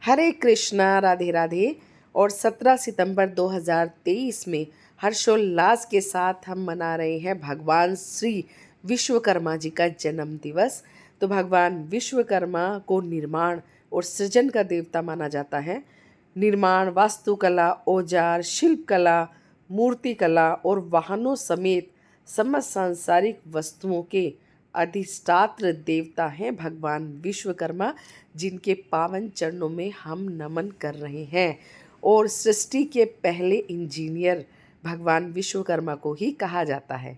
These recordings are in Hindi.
हरे कृष्णा, राधे राधे। और 17 सितंबर 2023 में हर्षोल्लास के साथ हम मना रहे हैं भगवान श्री विश्वकर्मा जी का जन्म दिवस। तो भगवान विश्वकर्मा को निर्माण और सृजन का देवता माना जाता है। निर्माण, वास्तुकला, औजार, शिल्पकला, मूर्तिकला और वाहनों समेत समस्त सांसारिक वस्तुओं के अधिष्ठात्र देवता हैं भगवान विश्वकर्मा, जिनके पावन चरणों में हम नमन कर रहे हैं। और सृष्टि के पहले इंजीनियर भगवान विश्वकर्मा को ही कहा जाता है।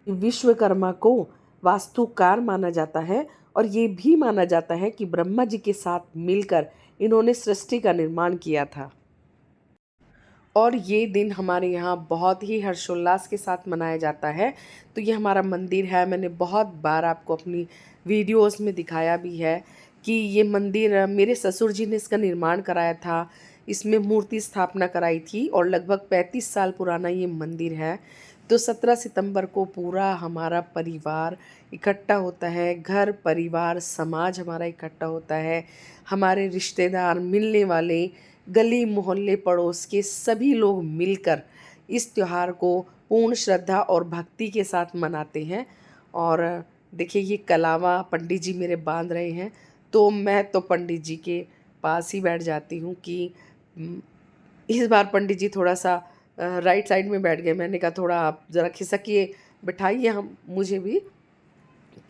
विश्वकर्मा को वास्तुकार माना जाता है और ये भी माना जाता है कि ब्रह्मा जी के साथ मिलकर इन्होंने सृष्टि का निर्माण किया था। और ये दिन हमारे यहाँ बहुत ही हर्षोल्लास के साथ मनाया जाता है। तो ये हमारा मंदिर है, मैंने बहुत बार आपको अपनी वीडियोस में दिखाया भी है कि ये मंदिर मेरे ससुर जी ने इसका निर्माण कराया था। इसमें मूर्ति स्थापना कराई थी और लगभग 35 साल पुराना ये मंदिर है। तो 17 सितंबर को पूरा हमारा परिवार इकट्ठा होता है, घर परिवार समाज हमारा इकट्ठा होता है। हमारे रिश्तेदार, मिलने वाले, गली मोहल्ले पड़ोस के सभी लोग मिलकर इस त्यौहार को पूर्ण श्रद्धा और भक्ति के साथ मनाते हैं। और देखिए, ये कलावा पंडित जी मेरे बांध रहे हैं, तो मैं तो पंडित जी के पास ही बैठ जाती हूँ कि इस बार पंडित जी थोड़ा सा राइट साइड में बैठ गए। मैंने कहा थोड़ा आप ज़रा खिसकिए, बिठाइए हम मुझे भी,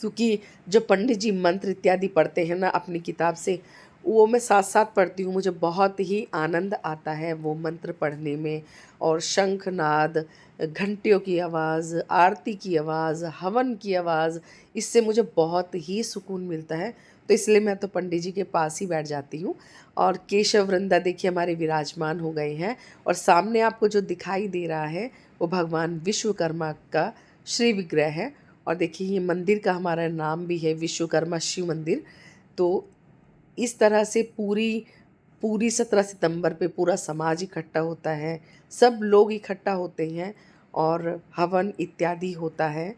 क्योंकि जो पंडित जी मंत्र इत्यादि पढ़ते हैं ना अपनी किताब से, वो मैं साथ साथ पढ़ती हूँ। मुझे बहुत ही आनंद आता है वो मंत्र पढ़ने में। और शंख नाद, घंटियों की आवाज़, आरती की आवाज़, हवन की आवाज़, इससे मुझे बहुत ही सुकून मिलता है। तो इसलिए मैं तो पंडित जी के पास ही बैठ जाती हूँ। और केशव वृंदा देखिए हमारे विराजमान हो गए हैं। और सामने आपको जो दिखाई दे रहा है वो भगवान विश्वकर्मा का श्री विग्रह है। और देखिए, ये मंदिर का हमारा नाम भी है विश्वकर्मा शिव मंदिर। तो इस तरह से पूरी पूरी 17 सितंबर पे पूरा समाज इकट्ठा होता है, सब लोग इकट्ठा होते हैं और हवन इत्यादि होता है।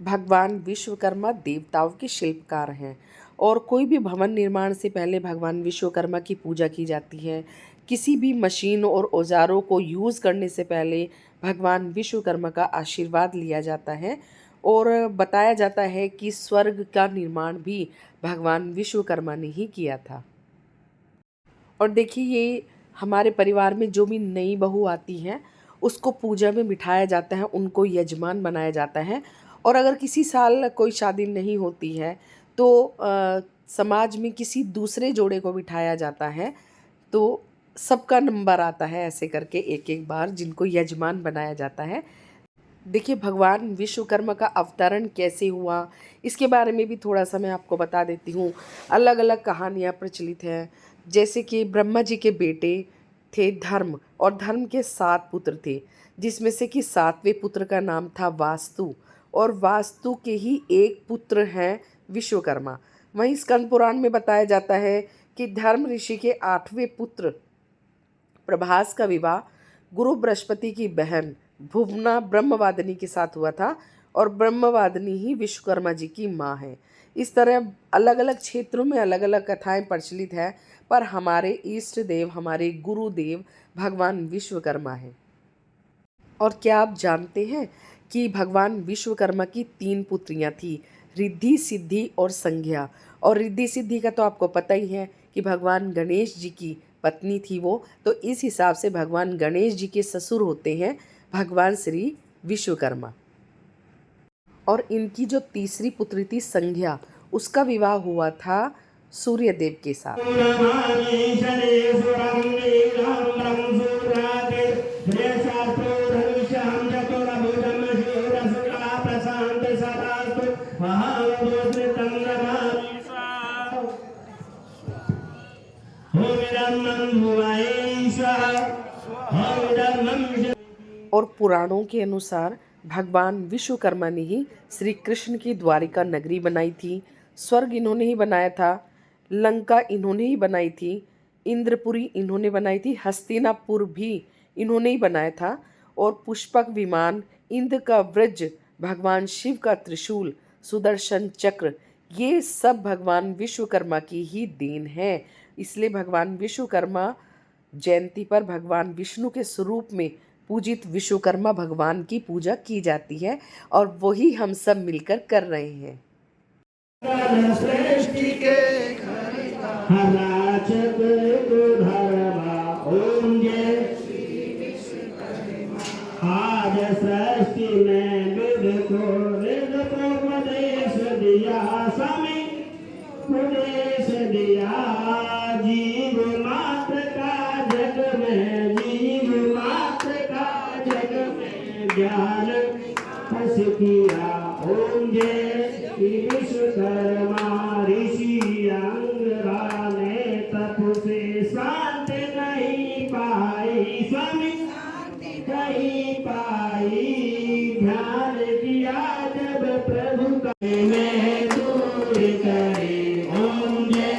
भगवान विश्वकर्मा देवताओं के शिल्पकार हैं और कोई भी भवन निर्माण से पहले भगवान विश्वकर्मा की पूजा की जाती है। किसी भी मशीन और औजारों को यूज़ करने से पहले भगवान विश्वकर्मा का आशीर्वाद लिया जाता है। और बताया जाता है कि स्वर्ग का निर्माण भी भगवान विश्वकर्मा ने ही किया था। और देखिए, ये हमारे परिवार में जो भी नई बहू आती हैं उसको पूजा में बिठाया जाता है, उनको यजमान बनाया जाता है। और अगर किसी साल कोई शादी नहीं होती है तो समाज में किसी दूसरे जोड़े को बिठाया जाता है। तो सबका नंबर आता है ऐसे करके एक एक बार, जिनको यजमान बनाया जाता है। देखिए, भगवान विश्वकर्मा का अवतरण कैसे हुआ इसके बारे में भी थोड़ा सा मैं आपको बता देती हूँ। अलग अलग कहानियाँ प्रचलित हैं। जैसे कि ब्रह्मा जी के बेटे थे धर्म, और धर्म के 7 पुत्र थे, जिसमें से कि 7वें पुत्र का नाम था वास्तु। और वास्तु के ही एक पुत्र हैं विश्वकर्मा। वहीं स्कंद पुराण में बताया जाता है कि धर्म ऋषि के 8वें पुत्र प्रभास का विवाह गुरु बृहस्पति की बहन भुवना ब्रह्मवादिनी के साथ हुआ था, और ब्रह्मवादिनी ही विश्वकर्मा जी की माँ है। इस तरह अलग अलग क्षेत्रों में अलग अलग कथाएं प्रचलित है, पर हमारे इष्ट देव, हमारे गुरुदेव भगवान विश्वकर्मा हैं। और क्या आप जानते हैं कि भगवान विश्वकर्मा की 3 पुत्रियां थी, रिद्धि, सिद्धि और संज्ञा। और रिद्धि सिद्धि का तो आपको पता ही है कि भगवान गणेश जी की पत्नी थी वो। तो इस हिसाब से भगवान गणेश जी के ससुर होते हैं भगवान श्री विश्वकर्मा। और इनकी जो तीसरी पुत्री थी संज्ञा, उसका विवाह हुआ था सूर्यदेव के साथ। और पुराणों के अनुसार भगवान विश्वकर्मा ने ही श्री कृष्ण की द्वारिका नगरी बनाई थी। स्वर्ग इन्होंने ही बनाया था, लंका इन्होंने ही बनाई थी, इंद्रपुरी इन्होंने बनाई थी, हस्तिनापुर भी इन्होंने ही बनाया था। और पुष्पक विमान, इंद्र का वज्र, भगवान शिव का त्रिशूल, सुदर्शन चक्र, ये सब भगवान विश्वकर्मा की ही देन है। इसलिए भगवान विश्वकर्मा जयंती पर भगवान विष्णु के स्वरूप में पूजित विश्वकर्मा भगवान की पूजा की जाती है और वही हम सब मिलकर कर रहे हैं। सृष्टि के हराचक को धर्मा ओम जय आज सृष्टि में विद को वेद को उपदेश दिया स्वामी उपदेश दिया जीव मात्र का जग में जीव मात्र का जग में ज्ञान हस किया ओम जय विश्वकर्मा ऋषि अंगरा ने तप से शांति नहीं पाई स्वामी नहीं पाई ध्यान किया जब प्रभु का मैं दूर करे ओम जय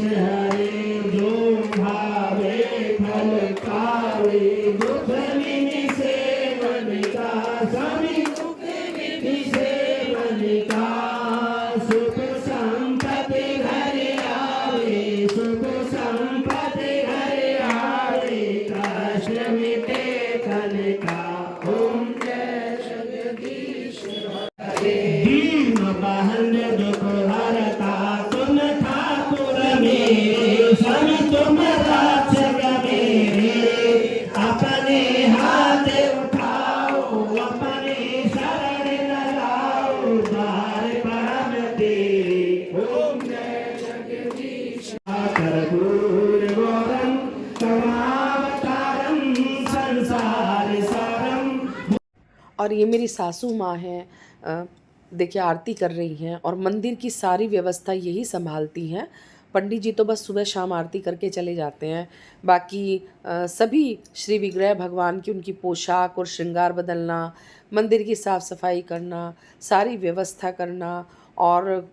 हरे जो भावे फल पावे दुख विनि सेवन का स्वामी दुख विनि सेवन का सुख संपत्ति घर आवे सुख संपत्ति घर आवे कष्ट मिटे कल का ओम जय जगदीश दीन बहन दुख हरता तुम ठाकुर मेरे स्वामी तुम रक्षक मेरे अपने हाथ उठाओ अपने शरण लगाओ द्वार परम तेरे ओम जय जगदीश कर्पूर गौरम तमावतारम संसार सारम। और ये मेरी सासू माँ हैं, देखिए आरती कर रही हैं और मंदिर की सारी व्यवस्था यही संभालती हैं। पंडित जी तो बस सुबह शाम आरती करके चले जाते हैं। बाकी सभी श्री विग्रह भगवान की उनकी पोशाक और श्रृंगार बदलना, मंदिर की साफ़ सफाई करना, सारी व्यवस्था करना और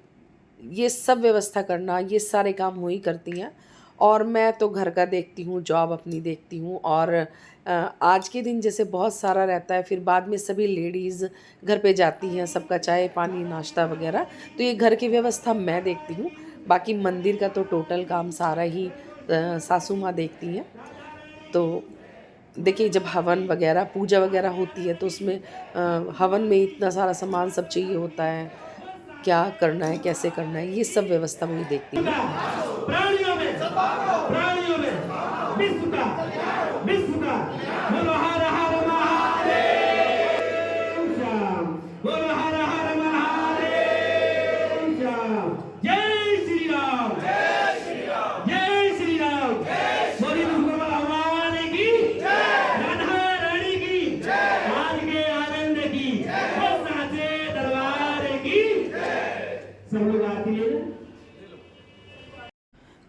ये सब व्यवस्था करना, ये सारे काम वही करती हैं। और मैं तो घर का देखती हूँ, जॉब अपनी देखती हूँ। और आज के दिन जैसे बहुत सारा रहता है, फिर बाद में सभी लेडीज़ घर पे जाती हैं, सबका चाय पानी नाश्ता वगैरह, तो ये घर की व्यवस्था मैं देखती हूँ। बाकी मंदिर का तो टोटल काम सारा ही सासू माँ देखती हैं। तो देखिए जब हवन वगैरह पूजा वगैरह होती है तो उसमें हवन में इतना सारा सामान सब चाहिए होता है, क्या करना है कैसे करना है, ये सब व्यवस्था वही देखती हूँ। प्राणियों में विश्व का बोलो हर हर महादेव श्याम बोलो हर हर महादेव श्याम जय श्री राम जय श्री राम जय श्री राम बोली विश्वकर्मा भगवान की राधा रानी की आज के आनंद की और साचे दरबार की सब लोग आती है।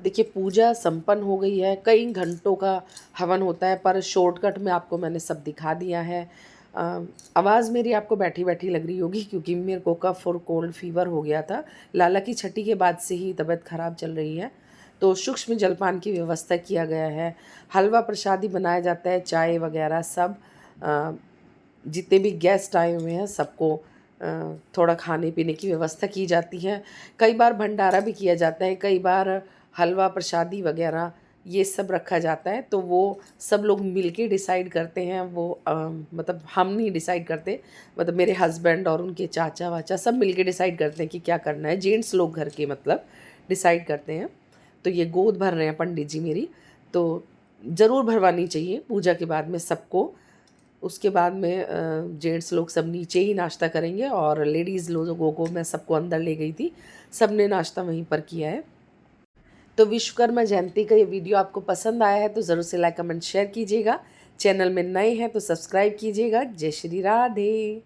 देखिए पूजा संपन्न हो गई है, कई घंटों का हवन होता है, पर शॉर्टकट में आपको मैंने सब दिखा दिया है। आवाज़ मेरी आपको बैठी बैठी लग रही होगी क्योंकि मेरे को कफ और कोल्ड फीवर हो गया था। लाला की छठी के बाद से ही तबीयत ख़राब चल रही है। तो सूक्ष्म जलपान की व्यवस्था किया गया है, हलवा प्रसादी बनाया जाता है, चाय वगैरह सब। जितने भी गेस्ट आए हुए हैं सबको थोड़ा खाने पीने की व्यवस्था की जाती है। कई बार भंडारा भी किया जाता है, कई बार हलवा प्रसादी वगैरह ये सब रखा जाता है। तो वो सब लोग मिलके डिसाइड करते हैं। वो मतलब हम नहीं डिसाइड करते, मतलब मेरे हस्बैंड और उनके चाचा वाचा सब मिलके डिसाइड करते हैं कि क्या करना है। जेंट्स लोग घर के मतलब डिसाइड करते हैं। तो ये गोद भर रहे हैं पंडित जी मेरी, तो ज़रूर भरवानी चाहिए पूजा के बाद में सबको। उसके बाद में जेंट्स लोग सब नीचे ही नाश्ता करेंगे और लेडीज़ लोगों को मैं सबको अंदर ले गई थी, सब ने नाश्ता वहीं पर किया है। तो विश्वकर्मा जयंती का ये वीडियो आपको पसंद आया है तो ज़रूर से लाइक कमेंट शेयर कीजिएगा। चैनल में नए हैं तो सब्सक्राइब कीजिएगा। जय श्री राधे।